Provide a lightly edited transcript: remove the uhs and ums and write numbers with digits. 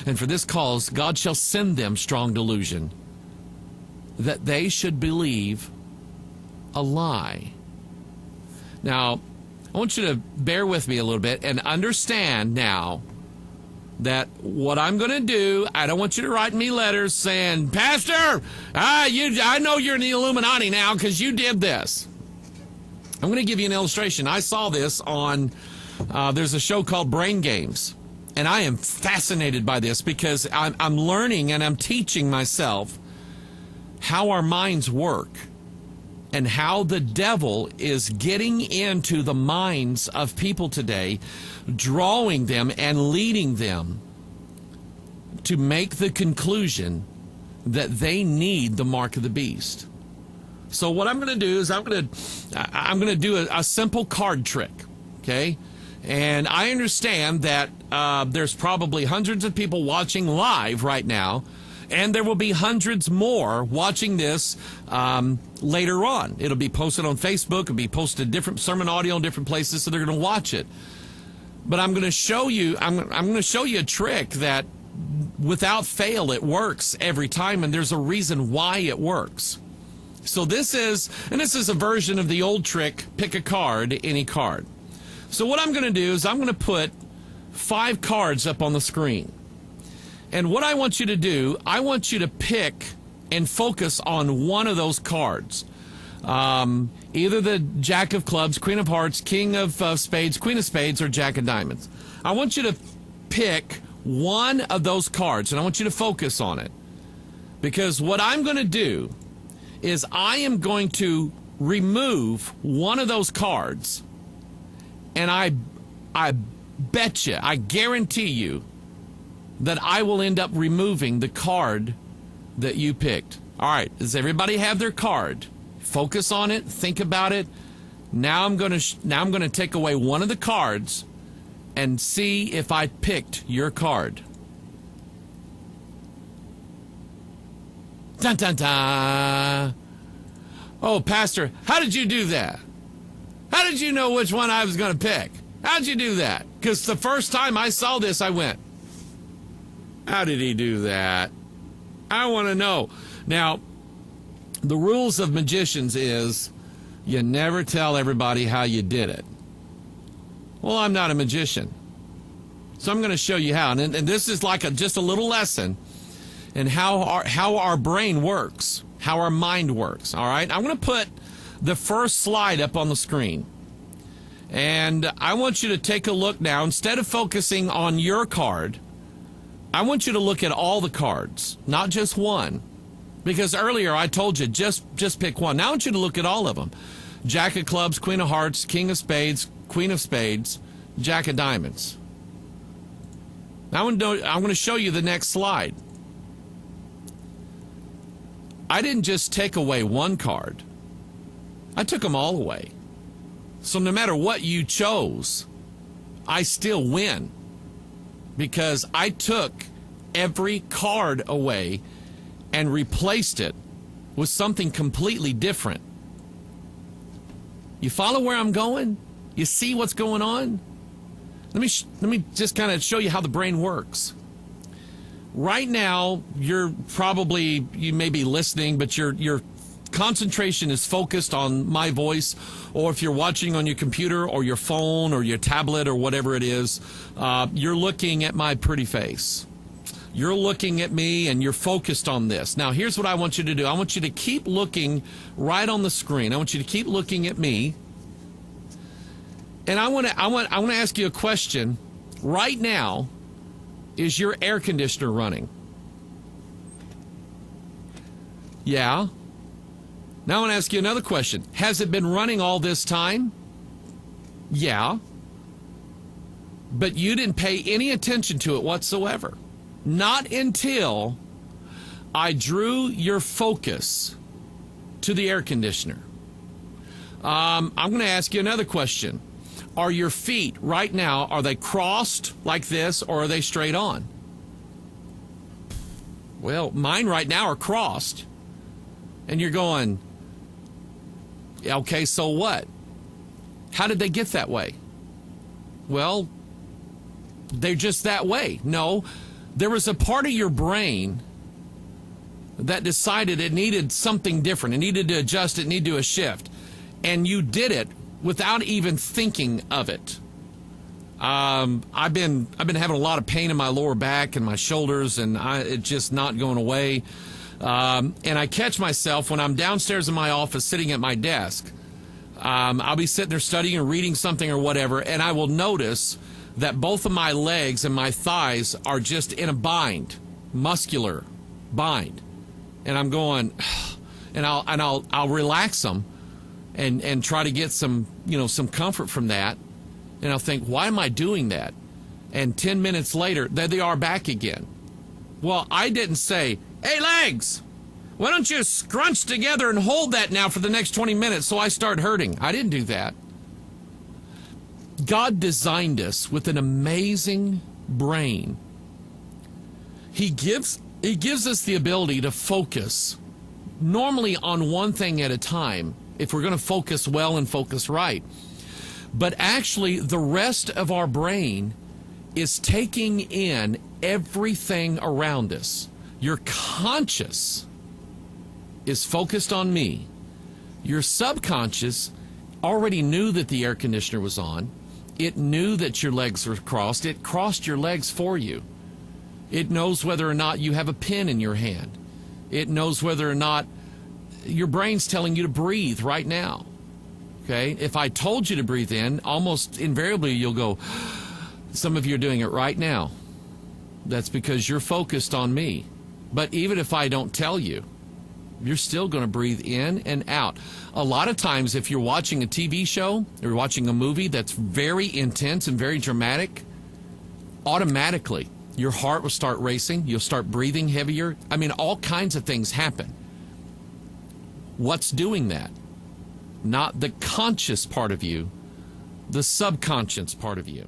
And for this cause, God shall send them strong delusion, that they should believe a lie. Now, I want you to bear with me a little bit and understand now that what I'm going to do, I don't want you to write me letters saying, Pastor, I know you're in the Illuminati now because you did this. I'm going to give you an illustration. I saw this on, there's a show called Brain Games. And I am fascinated by this because I'm learning and I'm teaching myself how our minds work and how the devil is getting into the minds of people today, drawing them and leading them to make the conclusion that they need the mark of the beast. So what I'm going to do is I'm going to do a simple card trick, okay? And I understand that there's probably hundreds of people watching live right now, and there will be hundreds more watching this later on. It'll be posted on Facebook. It'll be posted different sermon audio in different places, so they're going to watch it. But I'm going to show you. I'm going to show you a trick that, without fail, it works every time, and there's a reason why it works. So this is a version of the old trick: pick a card, any card. So what I'm going to do is I'm going to put 5 cards up on the screen. And what I want you to do, I want you to pick and focus on one of those cards. Either the Jack of Clubs, Queen of Hearts, King of Spades, Queen of Spades, or Jack of Diamonds. I want you to pick one of those cards, and I want you to focus on it. Because what I'm going to do is I am going to remove one of those cards. And I bet you, I guarantee you, that I will end up removing the card that you picked. All right, does everybody have their card? Focus on it, think about it. Now I'm going to take away one of the cards and see if I picked your card. Dun dun dun. Oh, Pastor, how did you do that? How did you know which one I was going to pick? How did you do that? Because the first time I saw this, I went, how did he do that? I want to know. Now, the rules of magicians is you never tell everybody how you did it. Well, I'm not a magician. So I'm going to show you how. And this is like just a little lesson in how our brain works, how our mind works. All right? I'm going to put the first slide up on the screen. And I want you to take a look now. Instead of focusing on your card, I want you to look at all the cards, not just one. Because earlier I told you, just pick one. Now I want you to look at all of them. Jack of Clubs, Queen of Hearts, King of Spades, Queen of Spades, Jack of Diamonds. Now I'm going to show you the next slide. I didn't just take away one card. I took them all away. So no matter what you chose, I still win. Because I took every card away and replaced it with something completely different. You follow where I'm going? You see what's going on? Let me just kind of show you how the brain works. Right now, you may be listening, but your concentration is focused on my voice, or if you're watching on your computer or your phone or your tablet or whatever it is, you're looking at my pretty face. You're looking at me and you're focused on this. Now, here's what I want you to do. I want you to keep looking right on the screen. I want you to keep looking at me. And I want to ask you a question. Right now, is your air conditioner running? Yeah. Now I want to ask you another question. Has it been running all this time? Yeah. But you didn't pay any attention to it whatsoever. Not until I drew your focus to the air conditioner. I'm going to ask you another question. Are your feet right now, are they crossed like this, or are they straight on? Well, mine right now are crossed. And you're going, okay, so what? How did they get that way? Well, they're just that way. No, There was a part of your brain that decided it needed something different. It needed to adjust. It needed to a shift. And you did it without even thinking of it. I've been having a lot of pain in my lower back and my shoulders, and it's just not going away. And I catch myself when I'm downstairs in my office sitting at my desk. I'll be sitting there studying or reading something or whatever, and I will notice that both of my legs and my thighs are just in a bind, muscular bind. And I'm going, and I'll relax them and try to get some comfort from that. And I'll think, why am I doing that? And 10 minutes later, there they are back again. Well, I didn't say, hey, legs, why don't you scrunch together and hold that now for the next 20 minutes so I start hurting? I didn't do that. God designed us with an amazing brain. He gives us the ability to focus normally on one thing at a time if we're going to focus well and focus right. But actually, the rest of our brain is taking in everything around us. Your conscious is focused on me. Your subconscious already knew that the air conditioner was on. It knew that your legs were crossed. It crossed your legs for you. It knows whether or not you have a pen in your hand. It knows whether or not your brain's telling you to breathe right now. Okay? If I told you to breathe in, almost invariably you'll go, some of you are doing it right now. That's because you're focused on me. But even if I don't tell you, you're still going to breathe in and out. A lot of times if you're watching a TV show or watching a movie that's very intense and very dramatic, automatically your heart will start racing. You'll start breathing heavier. I mean, all kinds of things happen. What's doing that? Not the conscious part of you, the subconscious part of you.